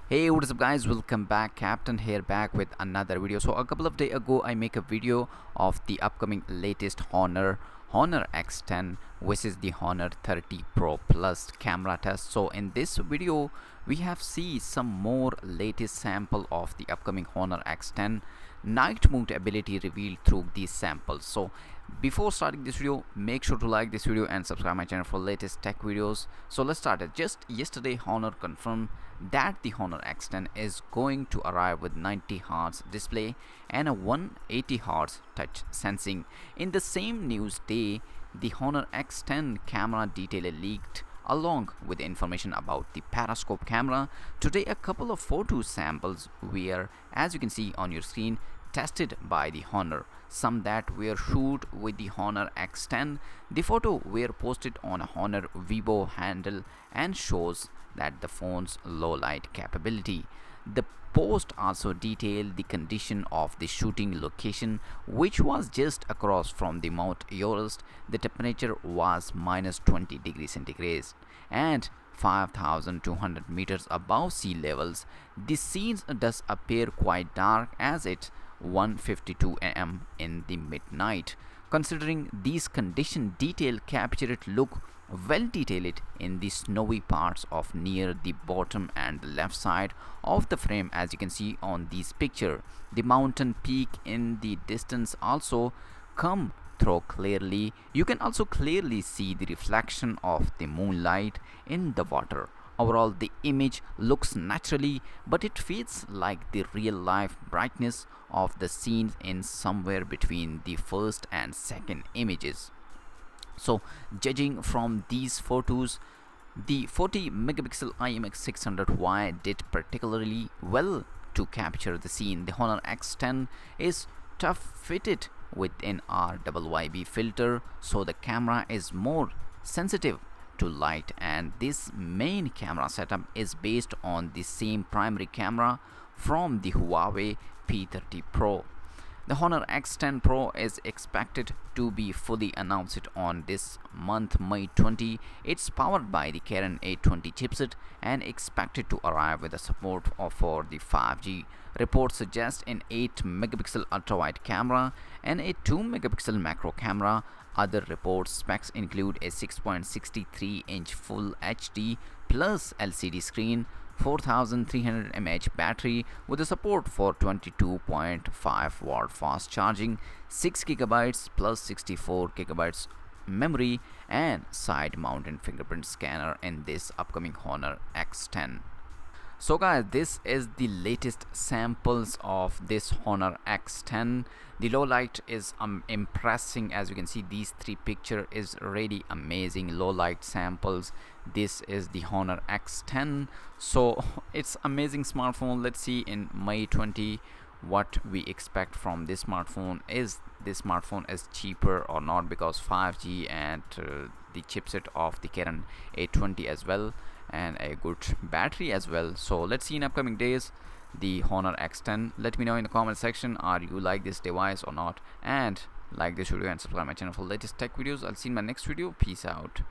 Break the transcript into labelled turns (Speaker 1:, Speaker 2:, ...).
Speaker 1: Hey, what is up guys, welcome back. Captain here, back with another video. So a couple of days ago I make a video of the upcoming latest Honor X10 versus the Honor 30 Pro Plus camera test. So in this video we have see some more latest sample of the upcoming Honor X10 night mode ability revealed through these samples. So before starting this video, make sure to like this video and subscribe my channel for latest tech videos. So let's start it. Just yesterday Honor confirmed that the Honor X10 is going to arrive with 90Hz display and a 180Hz touch sensing. In the same news day, the Honor X10 camera detail leaked along with information about the periscope camera. Today a couple of photo samples were, as you can see on your screen, tested by the Honor. Some that were shoot with the Honor X10. The photo were posted on a Honor Weibo handle and shows that the phone's low light capability. The post also detailed the condition of the shooting location, which was just across from the Mount Everest. The temperature was minus 20 degrees centigrade and 5,200 meters above sea levels. The scene does appear quite dark as it 1:52 a.m. in the midnight. Considering these condition, detail captured look well detailed in the snowy parts of near the bottom and the left side of the frame, as you can see on this picture. The mountain peak in the distance also come through clearly. You can also clearly see the reflection of the moonlight in the water. Overall, the image looks naturally, but it feels like the real life brightness of the scene in somewhere between the first and second images. So judging from these photos, the 40 megapixel IMX600Y did particularly well to capture the scene. The Honor X10 is tough fitted with an RYYB filter, so the camera is more sensitive to light, and this main camera setup is based on the same primary camera from the Huawei P30 Pro. The Honor X10 Pro is expected to be fully announced on this month, May 20. It's powered by the Kirin 820 chipset and expected to arrive with the support for the 5G. Reports suggest an 8 megapixel ultra-wide camera and a 2 megapixel macro camera. Other reports specs include a 6.63-inch Full HD plus LCD screen, 4300 mAh battery with a support for 22.5 watt fast charging, 6 gigabytes plus 64 gigabytes memory, and side mounted fingerprint scanner in this upcoming Honor X10. So guys, this is the latest samples of this Honor X10. The low light is impressing. As you can see, these three picture is really amazing low light samples. This is the Honor X10, so it's amazing smartphone. Let's see in May 20 what we expect from this smartphone. Is this smartphone is cheaper or not, because 5G and the chipset of the Kirin 820 as well, and a good battery as well. So let's see in upcoming days the Honor X10. Let me know in the comment section, are you like this device or not, and like this video and subscribe my channel for latest tech videos. I'll see you in my next video. Peace out.